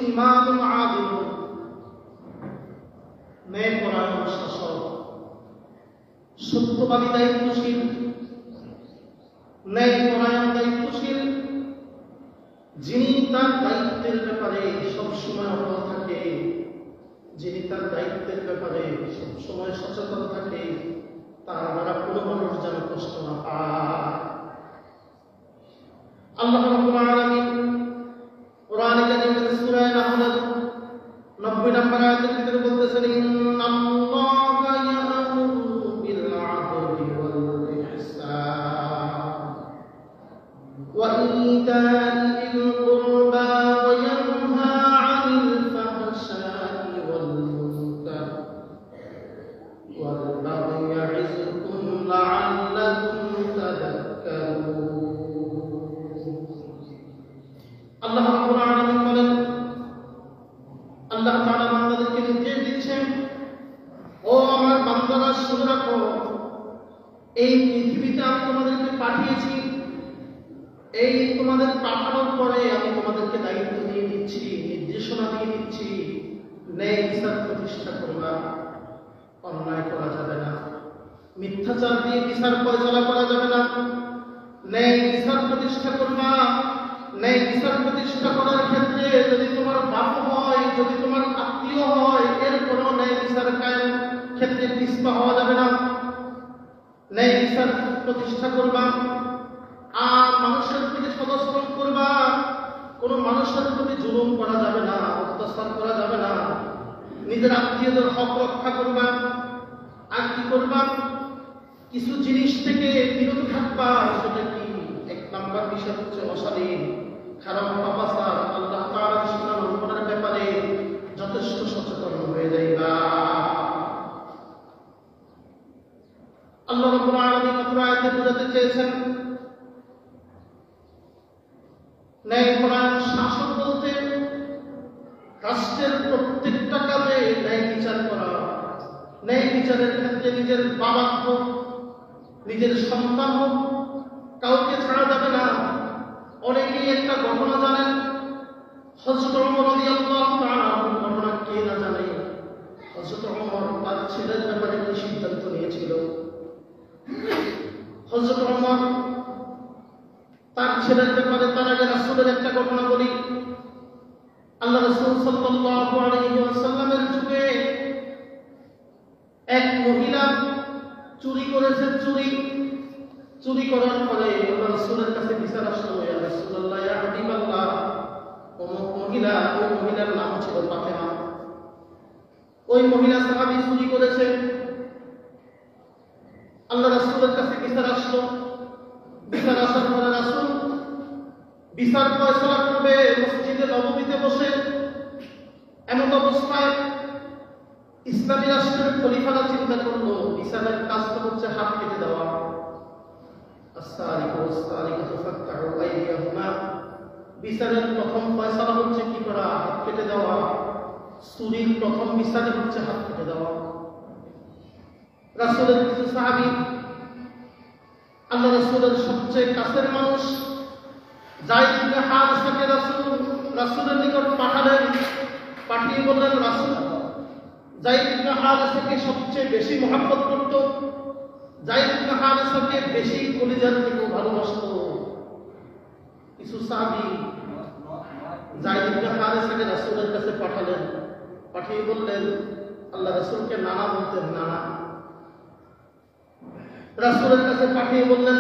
ইমামুন আদিল, ন্যায়পরায়ণ শাসক, সত্যবাদী দায়িত্বশীল, ন্যায়পরায়ণ দায়িত্বশীল, যিনি তার দায়িত্বের ব্যাপারে সবসময় অটল থাকে, যিনি তার দায়িত্বের ব্যাপারে সবসময় সচেতন থাকে, তার দ্বারা কোনো মানুষ যেন কষ্ট না পায়। আল্লাহ রাব্বুল আলামিন কোরআনে কারীমের সূরা নাহলের 90 নম্বর আয়াতের ভিতরে বলতেছেন, ইন্নাল্লাহা ইয়া'মুরু বিল আদলি ওয়াল ইহসান ওয়া ইতা'িল কুরবা ওয়া ইয়ানহা 'আনিল ফাহশাই ওয়াল মুনকার ওয়াল বাগই ইয়া'iযুকুম লা'আল্লাকুম তাযাক্কারুন। আল্লাহ রাব্বুল আলামিন বলেন, আল্লাহ তাআলা বান্দাদেরকে নির্দেশ দিচ্ছেন, ও আমার বান্দারা শুনে রাখো, এই পৃথিবীতে আমি তোমাদেরকে পাঠিয়েছি, এই তোমাদের পাঠানোর পরে আমি তোমাদেরকে দায়িত্ব দিয়ে দিচ্ছি, নির্দেশনা দিয়ে দিচ্ছি, ন্যায় বিচার প্রতিষ্ঠা করবা, অন্যায় করা যাবে না, মিথ্যাচার দিয়ে বিচার পরিচালনা করা যাবে না, ন্যায় বিচার প্রতিষ্ঠা করবা। ন্যায় বিচার প্রতিষ্ঠা করার ক্ষেত্রে যদি তোমার বাপ হয়, যদি তোমার আত্মীয় হয়, এরপরও ন্যায় বিচার কায়েম ক্ষেত্রে পিছপা হওয়া যাবে না। ন্যায় বিচার প্রতিষ্ঠা করবা, আর মানুষের প্রতি সদস্যম করবা, কোনো মানুষের প্রতি জুলুম করা যাবে না, অত্যাচার করা যাবে না, নিজের আত্মীয়দের হক রক্ষা করবা। আর কি করবা? কিছু জিনিস থেকে বিরত থাকবা। সেটা কি? এক নাম্বার বিষয় হচ্ছে অশালীন, খারাপ, পাপাচার, আল্লাহ তাআলার সীমা লঙ্ঘনের ব্যাপারে যথেষ্ট সচেতন হয়ে যাইবা। আল্লাহ রাব্বুল আলামিন অত্র আয়াতে বোঝাতে চেয়েছেন, ন্যায়পরায়ণ শাসক বলতে রাষ্ট্রের প্রত্যেকটা কাজে ন্যায় বিচার করা। ন্যায় বিচারের ক্ষেত্রে নিজের বাবা হোক, নিজের সন্তান হোক, কাউকে ছাড়া যাবে না। অনেকেই একটা ঘটনা জানেন, হযরত ওমর রাদিয়াল্লাহু তাআলা আনহু ঘটনা কে না জানে। হযরত ওমর তার ছেলের ব্যাপারে কি সিদ্ধান্ত নিয়েছিল? হযরত ওমর তার ছেলের ব্যাপারে, তার আগে রাসূলের একটা ঘটনা বলি। আল্লাহ রাসূল সাল্লাল্লাহু আলাইহি ওয়াসাল্লামের যুগে এক মহিলা চুরি করেছে। চুরি করার পরে আল্লাহ রাসূলের কাছে বিচার আসলো, ইয়া রাসূলুল্লাহ, ইয়া হাবিবাল্লাহ, অমুক মহিলা, ওই মহিলার নাম ছিল ফাতেমা, ওই মহিলা সাহাবী চুরি করেছে। আল্লাহ রাসূলের কাছে বিচার আসলো। বিচার আসার পরে রাসূল বিচার ফয়সালা করবে মসজিদে নববীতে বসে। এমন অবস্থায় ইসলামী রাষ্ট্রের খলিফারা চিন্তা করলো, বিচারের কাজ তো হচ্ছে হাত কেটে দেওয়া। বিচারের প্রথম ফয়সালা হচ্ছে কি করা? হাত কেটে দেওয়া। চুরির প্রথম বিচারই হচ্ছে হাত কেটে দেওয়া। রাসূলের কিছু সাহাবী, আল্লাহ রাসূলের সবচেয়ে কাছের মানুষ যায়েদ ইবনে হারিসাকে রাসূলের নিকট পাঠালেন। পাঠিয়ে বললেন, রাসূল যায়েদ ইবনে হারিসাকে সবচেয়ে বেশি মহব্বত করত, যায়েদ ইবনে হারিসাকে বেশি কলিজার থেকে ভালোবাসত। কিছু সাহাবী যায়েদ ইবনে হারিসাকে রাসূলের কাছে পাঠালেন। পাঠিয়ে বললেন, আল্লাহ রাসূলকে নানা বলতেন, নানা। রাসূলের কাছে পাঠিয়ে বললেন,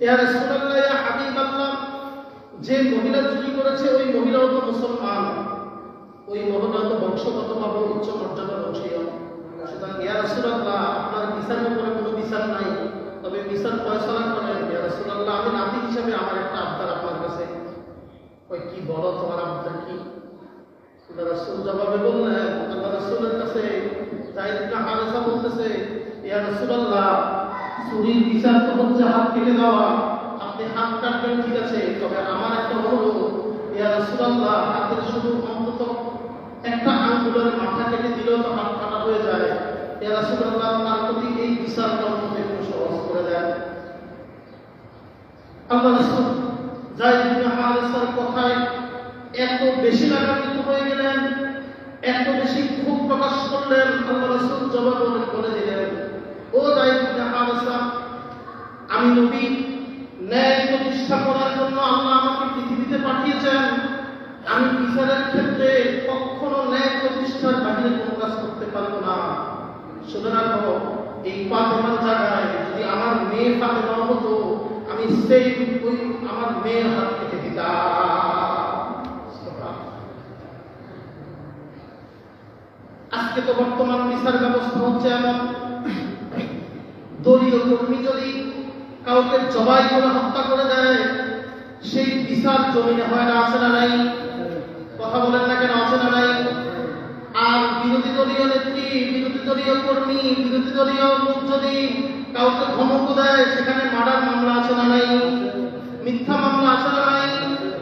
ইয়া রাসূলুল্লাহ, ইয়া হাবিবাল্লাহ, যে মহিলা চুরি করেছে ওই মহিলাও তো মুসলমান, ওই মহিলা তো বংশগতভাবে উচ্চ মর্যাদা বংশীয়। সুতরাং ইয়া রাসূলুল্লাহ, আপনার বিচারের উপরে কোনো বিচার নাই, তবে বিচার ফয়সালা করেন। ইয়া রাসূলুল্লাহ, আমি নাতি হিসাবে আমার একটা আবদার আপনার কাছে। ওই কি বলো, তোমার আবদার কি? আল্লাহ রাসূল জবাবে বললেন, আল্লাহ রাসূলের কাছে যায়েদ ইবনে হারিসা বলতেছে, ইয়া রাসূলুল্লাহ, চুরির বিচার তো হচ্ছে হাত কেটে দেওয়া। আপনি হাত কাটবেন ঠিক আছে, তবে আমার একটা অনুরোধ, ইয়া রাসূলুল্লাহ, হাতের শুধু অন্তত একটা আঙ্গুলের মাথা কেটে দিলেও তো হাত কাটা হয়ে যায়। ইয়া রাসূলুল্লাহ, তার প্রতি এই বিচারটা অন্তত একটু সহজ করে দেন। আল্লাহ রাসূল যায়েদ ইবনে হারিসার কথায় বেশি রাগান্বিত হয়ে গেলেন, এত বেশি ক্ষোভ প্রকাশ করলেন। আল্লাহ রাসূল জবাব বলে দিলেন, ও যায়েদ ইবনে হারেসা, আমি নবী, ন্যায় প্রতিষ্ঠা করার জন্য আল্লাহ আমাকে পৃথিবীতে পাঠিয়েছেন। আমি বিচারের ক্ষেত্রে কখনো ন্যায় প্রতিষ্ঠার বাহিরে কোনো কাজ করতে পারবো না। শুনে রাখো, এই ফাতেমার জায়গায় যদি আমার মেয়ে ফাতেমা হতো, আমি সেই ওই আমার মেয়ের হাত কেটে দিতাম। আজকে তো বর্তমান বিচার ব্যবস্থা হচ্ছে এমন, দলীয় কর্মী যদি কাউকে জবাই করে হত্যা করে দেয়, সেই বিচার জমিনে হয় না, আছে না নাই? কথা বলেন না কেন, আছে না নাই? আর বিরোধী দলীয় নেত্রী, বিরোধী দলীয় কর্মী, বিরোধী দলীয় লোক যদি কাউকে ধমক দেয়, সেখানে মার্ডার মামলা আছে না নাই? মিথ্যা মামলা আছে না নাই?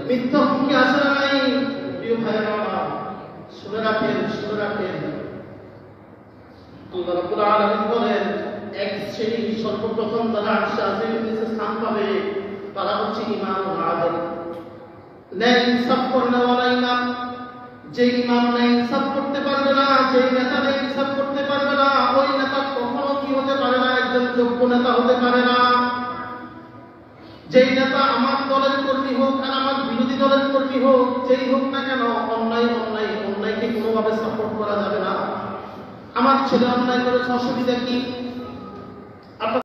মিথ্যা হুমকি আছে না নাই? প্রিয় ভাইয়েরা, শুনে রাখেন, শুনে রাখেন, আল্লাহ রাব্বুল আলামিন বলেন, এক শ্রেণী সর্বপ্রথম তারা আরশে আজিমের নিচে স্থান পাবে, তারা হচ্ছে ইমামুল আদিল, ন্যায় ইনসাফ করেওয়ালা ইমাম। যে ইমাম ন্যায় ইনসাফ করতে পারবে না, যে নেতা ন্যায় ইনসাফ করতে পারবে না, ওই নেতা কখনো কি হতে পারে না? একজন যোগ্য নেতা হতে পারে না। যেই নেতা আমার দলের কর্মী হোক আর আমার বিরোধী দলের কর্মী হোক, যেই হোক না কেন, অন্যায়কে কোনোভাবে সাপোর্ট করা যাবে না। আমার ছেলে অন্যায় করেছে, অসুবিধা কি?